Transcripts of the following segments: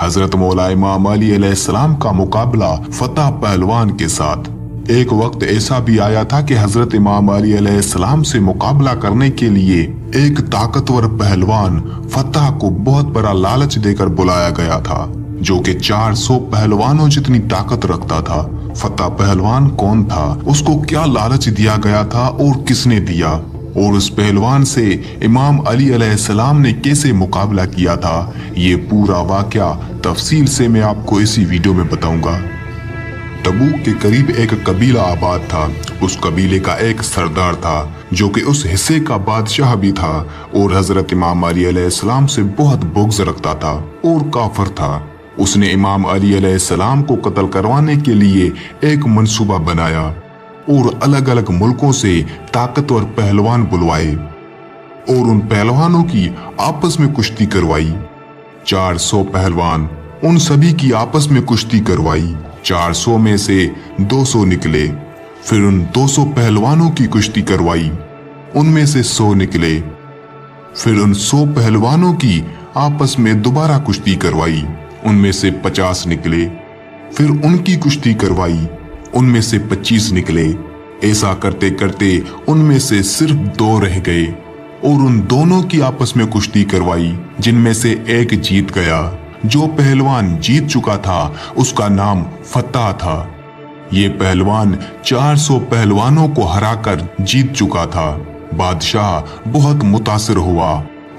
हजरत मौला इमाम अली अलैहिस्सलाम का मुकाबला फतह पहलवान के साथ। एक वक्त ऐसा भी आया था कि हजरत इमाम अली अलैहिस्सलाम से मुकाबला करने के लिए एक ताकतवर पहलवान फतह को बहुत बड़ा लालच देकर बुलाया गया था, जो कि 400 पहलवानों जितनी ताकत रखता था। फतह पहलवान कौन था, उसको क्या लालच दिया गया था और किसने दिया, और उस पहलवान से इमाम अली अलैहिस्सलाम ने कैसे मुकाबला किया था, ये पूरा वाकया तफसील से मैं आपको इसी वीडियो में बताऊंगा। तबूक के करीब एक कबीला आबाद था। उस कबीले का एक सरदार था जो कि उस हिस्से का बादशाह भी था और हजरत इमाम अली अलैहिस्सलाम से बहुत बुग़्ज़ रखता था और काफिर था। उसने इमाम अली अलैहिस्सलाम को कत्ल करवाने के लिए एक मंसूबा बनाया और अलग अलग मुल्कों से ताकतवर पहलवान बुलवाए और उन पहलवानों की आपस में कुश्ती करवाई। 400 पहलवान, उन सभी की आपस में कुश्ती करवाई। 400 में से 200 निकले। फिर उन 200 पहलवानों की कुश्ती करवाई, उनमें से 100 निकले। फिर उन 100 पहलवानों की आपस में दोबारा कुश्ती करवाई, उनमें से 50 निकले। फिर उनकी कुश्ती करवाई, उनमें से 25 निकले। ऐसा करते करते उनमें से सिर्फ 2 रह गए और उन दोनों की आपस में कुश्ती करवाई, जिनमें से एक जीत गया। जो पहलवान जीत चुका था उसका नाम फतह था। ये पहलवान 400 पहलवानों को हराकर जीत चुका था। बादशाह बहुत मुतासिर हुआ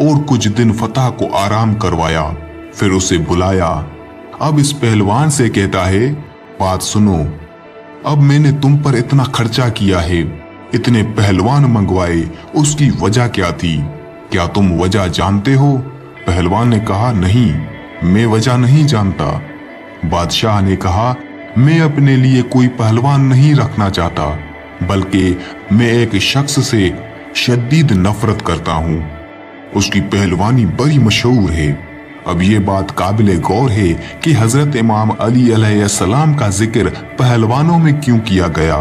और कुछ दिन फतह को आराम करवाया। फिर उसे बुलाया। अब इस पहलवान से कहता है, बात सुनो, अब मैंने तुम पर इतना खर्चा किया है, इतने पहलवान मंगवाए, उसकी वजह क्या थी? क्या तुम वजह जानते हो? पहलवान ने कहा, नहीं, मैं वजह नहीं जानता। बादशाह ने कहा, मैं अपने लिए कोई पहलवान नहीं रखना चाहता, बल्कि मैं एक शख्स से शदीद नफरत करता हूँ। उसकी पहलवानी बड़ी मशहूर है। अब ये बात काबिले गौर है कि हजरत इमाम अली अलैहिस्सलाम का जिक्र पहलवानों में क्यों किया गया।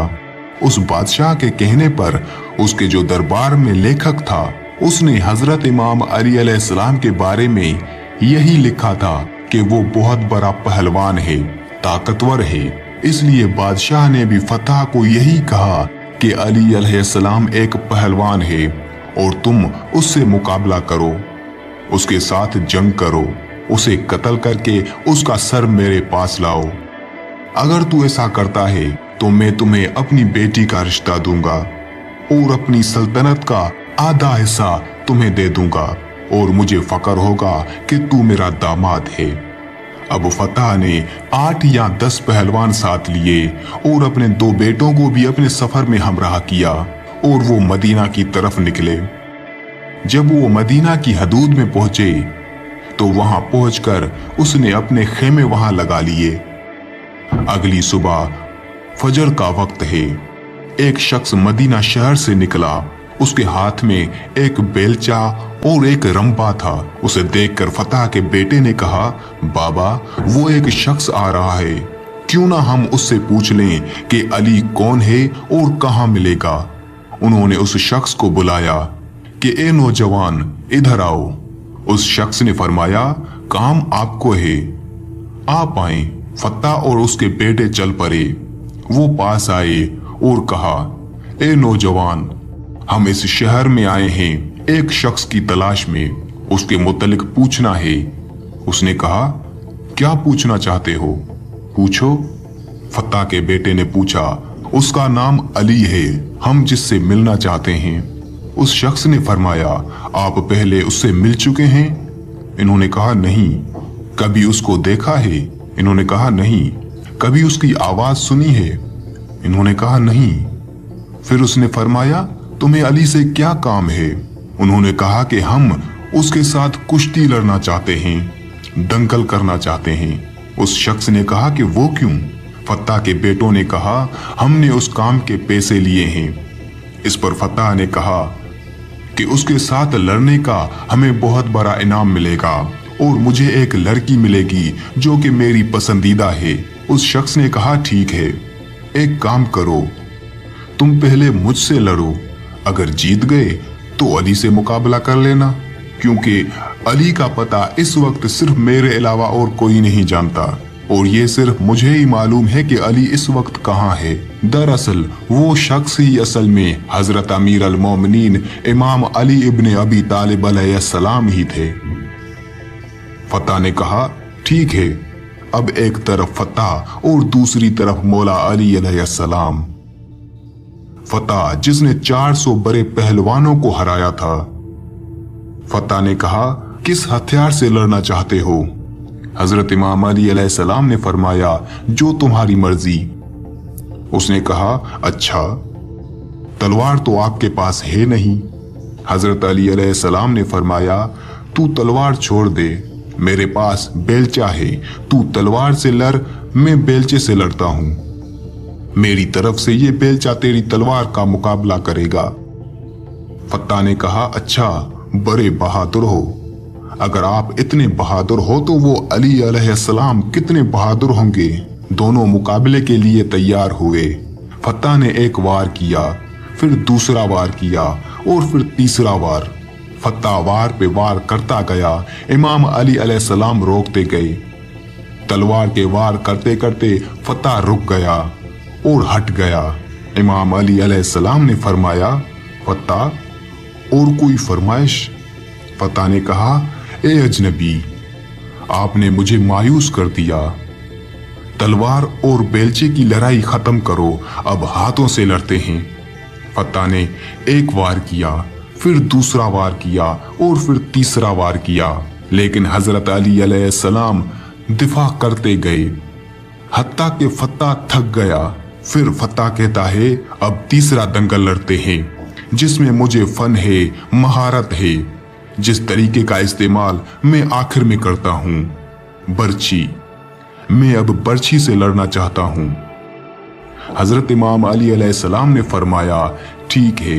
उस बादशाह के कहने पर उसके जो दरबार में लेखक था, उसने हजरत इमाम अली अलैहिस्सलाम के बारे में यही लिखा था कि वो बहुत बड़ा पहलवान है, ताकतवर है। इसलिए बादशाह ने भी फतह को यही कहा कि अली अलैहिस्सलाम एक पहलवान है और तुम उससे मुकाबला करो, उसके साथ जंग करो, उसे कत्ल करके उसका सर मेरे पास लाओ। अगर तू ऐसा करता है तो मैं तुम्हें अपनी बेटी का रिश्ता दूंगा और अपनी सल्तनत का आधा हिस्सा तुम्हें दे दूंगा और मुझे फक्र होगा कि तू मेरा दामाद है। अब फतह ने 8 या 10 पहलवान साथ लिए और अपने 2 बेटों को भी अपने सफर में हमराह किया और वो मदीना की तरफ निकले। जब वो मदीना की हदूद में पहुंचे तो वहां पहुंचकर उसने अपने खेमे वहां लगा लिए। अगली सुबह फजर का वक्त है। एक शख्स मदीना शहर से निकला। उसके हाथ में एक बेलचा और एक रंपा था। उसे देखकर फतह के बेटे ने कहा, बाबा, वो एक शख्स आ रहा है, क्यों ना हम उससे पूछ लें कि अली कौन है और कहाँ मिलेगा। उन्होंने उस शख्स को बुलाया कि ए नौजवान, इधर आओ। उस शख्स ने फरमाया, काम आपको है, आप आए। फतह और उसके बेटे चल पड़े। वो पास आए और कहा, ए नौजवान, हम इस शहर में आए हैं एक शख्स की तलाश में, उसके मुतल्लिक पूछना है। उसने कहा, क्या पूछना चाहते हो? पूछो। फतह के बेटे ने पूछा, उसका नाम अली है, हम जिससे मिलना चाहते हैं। उस शख्स ने फरमाया, आप पहले उससे मिल चुके हैं? इन्होंने कहा, नहीं। कभी उसको देखा है? इन्होंने कहा, नहीं। कभी उसकी आवाज सुनी है? इन्होंने कहा, नहीं। फिर उसने फरमाया, तुम्हें अली से क्या काम है? उन्होंने कहा कि हम उसके साथ कुश्ती लड़ना चाहते हैं, दंगल करना चाहते हैं। उस शख्स ने कहा कि वो क्यों? फतह के बेटों ने कहा, हमने उस काम के पैसे लिए हैं। इस पर फतह ने कहा कि उसके साथ लड़ने का हमें बहुत बड़ा इनाम मिलेगा और मुझे एक लड़की मिलेगी जो कि मेरी पसंदीदा है। उस शख्स ने कहा, ठीक है, एक काम करो, तुम पहले मुझसे लड़ो, अगर जीत गए तो अली से मुकाबला कर लेना, क्योंकि अली का पता इस वक्त सिर्फ मेरे अलावा और कोई नहीं जानता, और ये सिर्फ मुझे ही मालूम है कि अली इस वक्त कहाँ है। दरअसल वो शख्स ही असल में हजरत अमीर अल मोमिनीन इमाम अली इब्ने अबी तालिब अलैहिस्सलाम ही थे। फत्ता ने कहा, ठीक है। अब एक तरफ फत्ता और दूसरी तरफ मौला अली अलैहिस्सलाम। फत्ता जिसने 400 बड़े पहलवानों को हराया था। फत्ता ने कहा, किस हथियार से लड़ना चाहते हो? हजरत इमाम अली अलैहिस्सलाम ने फरमाया, जो तुम्हारी मर्जी। उसने कहा, अच्छा, तलवार तो आपके पास है नहीं। हजरत अली अलैहिस्सलाम ने फरमाया, तू तलवार छोड़ दे, मेरे पास बेलचा है, तू तलवार से लड़, मैं बेलचे से लड़ता हूं। मेरी तरफ से ये बेलचा तेरी तलवार का मुकाबला करेगा। फत्ता ने कहा, अच्छा, बड़े बहादुर हो। अगर आप इतने बहादुर हो तो वो अली अलैहिस्सलाम कितने बहादुर होंगे। दोनों मुकाबले के लिए तैयार हुए। फत्ता ने एक वार किया, फिर दूसरा वार किया और फिर तीसरा वार। फत्ता वार पे वार करता गया। इमाम अली अलैहिस्सलाम रोकते गए। तलवार के वार करते करते फत्ता रुक गया और हट गया। इमाम अली अलैहिस्सलाम ने फरमाया, फत्ता, और कोई फरमाइश? फत्ता ने कहा, ए अजनबी, आपने मुझे मायूस कर दिया। तलवार और बेलचे की लड़ाई खत्म करो, अब हाथों से लड़ते हैं। फत्ता ने एक वार किया, फिर दूसरा वार किया और फिर तीसरा वार किया, लेकिन हजरत अली अलैहिस्सलाम दिफा करते गए। हत्ता के फत्ता थक गया। फिर फत्ता कहता है, अब तीसरा दंगल लड़ते हैं, जिसमें मुझे फन है, महारत है, जिस तरीके का इस्तेमाल मैं आखिर में करता हूं, बर्छी। मैं अब बर्छी से लड़ना चाहता हूं। हजरत इमाम अली अलैहिस्सलाम ने फरमाया, ठीक है,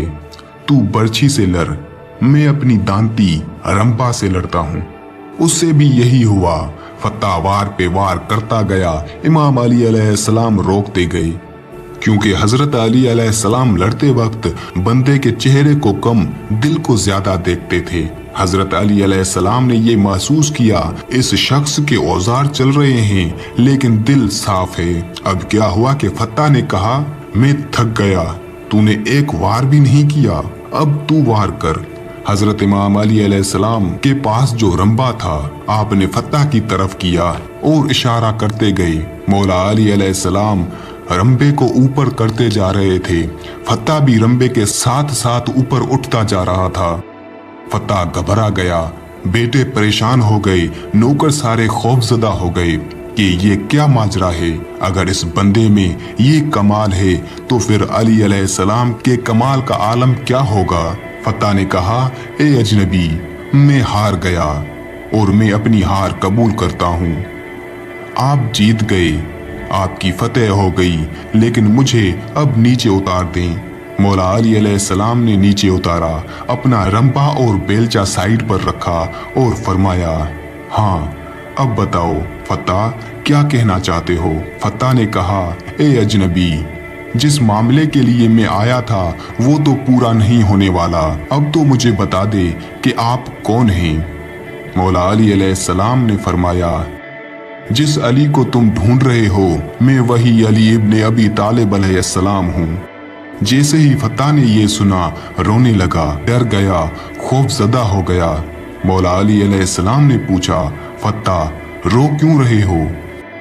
तू बर्छी से लड़, मैं अपनी दांती रंबा से लड़ता हूं। उससे भी यही हुआ। फत्ता वार पे वार करता गया। इमाम अली अलैहिस्सलाम रोकते गए, क्योंकि हजरत अली अलैहिस्सलाम लड़ते वक्त बंदे के चेहरे को कम, दिल को ज्यादा देखते थे। हजरत अली अलैहिस्सलाम ने ये महसूस किया, इस शख्स के औजार चल रहे हैं लेकिन दिल साफ है। अब क्या हुआ कि फत्ता ने कहा, मैं थक गया, तूने एक वार भी नहीं किया, अब तू वार कर। हजरत इमाम अली अलैहिस्सलाम के पास जो रंबा था, आपने फत्ता की तरफ किया और इशारा करते गए। मौला अली अलैहिस्सलाम रंबे को ऊपर करते जा रहे थे। फत्ता भी रंबे के साथ साथ ऊपर उठता जा रहा था। फत्ता घबरा गया, बेटे परेशान हो गए, नौकर सारे खौफजदा हो गए कि ये क्या माजरा है। अगर इस बंदे में ये कमाल है तो फिर अली अलैहिस्सलाम के कमाल का आलम क्या होगा। फत्ता ने कहा, ए अजनबी, मैं हार गया और मैं अपनी हार कबूल करता हूँ। आप जीत गए, आपकी फतेह हो गई, लेकिन मुझे अब नीचे उतार दें। मौला अली अलैहिस्सलाम ने नीचे उतारा, अपना रंबा और बेलचा साइड पर रखा और फरमाया, हाँ, अब बताओ फत्ता, क्या कहना चाहते हो? फत्ता ने कहा, ए अजनबी, जिस मामले के लिए मैं आया था वो तो पूरा नहीं होने वाला, अब तो मुझे बता दे कि आप कौन हैं। मौला अली अलैहिस्सलाम ने फरमाया, जिस अली को तुम ढूंढ रहे हो, मैं वही अली इब्ने अबी तालिब अलैहिस्सलाम हूँ। जैसे ही फत्ता ने ये सुना, रोने लगा, डर गया, खौफजदा हो गया। मौला अली अलैहिस्सलाम ने पूछा, फत्ता, रो क्यों रहे हो?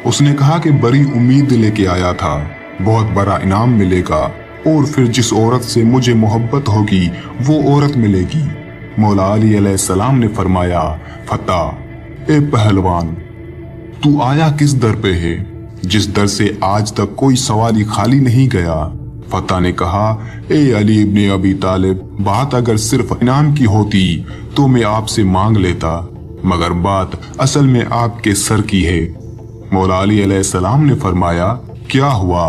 उसने कहा कि बड़ी उम्मीद लेके आया था, बहुत बड़ा इनाम मिलेगा और फिर जिस औरत से मुझे मोहब्बत होगी वो औरत मिलेगी। मौला अली अलैहिस्सलाम ने फरमाया, फत्ता, ए पहलवान, तू आया किस दर पे है, जिस दर से आज तक कोई सवारी खाली नहीं गया। फत्ता ने कहा, ए अली इब्ने अबी तालिब, बात अगर सिर्फ इनाम की होती तो मैं आपसे मांग लेता, मगर बात असल में आपके सर की है। मौला अली अलैहिस्सलाम ने फरमाया, क्या हुआ?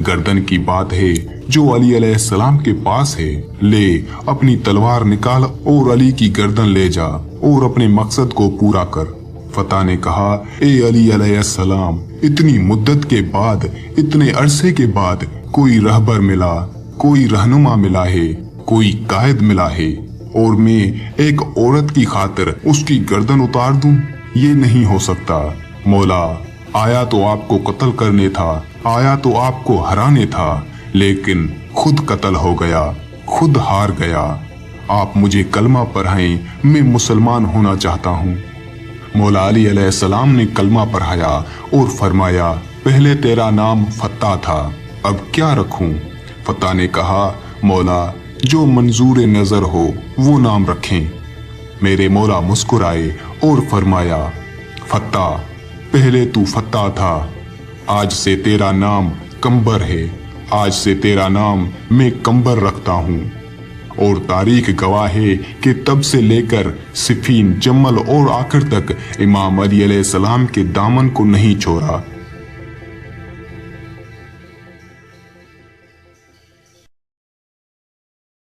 गर्दन की बात है जो अली अलैहिस्सलाम के पास है, ले अपनी तलवार निकाल और अली की गर्दन ले जा और अपने मकसद को पूरा कर। फत्ता ने कहा, ए अली अलैहिस्सलाम, इतनी मुद्दत के बाद, इतने अरसे के बाद कोई रहबर मिला, कोई रहनुमा मिला है, कोई कायद मिला है, और मैं एक औरत की खातिर उसकी गर्दन उतार दूं? ये नहीं हो सकता। मौला, आया तो आपको कत्ल करने था, आया तो आपको हराने था, लेकिन खुद कत्ल हो गया, खुद हार गया। आप मुझे कलमा पढ़ाएं, मैं मुसलमान होना चाहता हूँ। मौला अली अलैहिस्सलाम ने कलमा पढ़ाया और फरमाया, पहले तेरा नाम फत्ता था, अब क्या रखूं? फत्ता ने कहा, मौला जो मंजूर नजर हो वो नाम रखें। मेरे मौला मुस्कुराए और फरमाया, फत्ता, पहले तू फत्ता था, आज से तेरा नाम कंबर है, आज से तेरा नाम मैं कंबर रखता हूँ। और तारीख गवाह है कि तब से लेकर सिफीन, जमल और आखिर तक इमाम अली अलैहिस्सलाम के दामन को नहीं छोड़ा।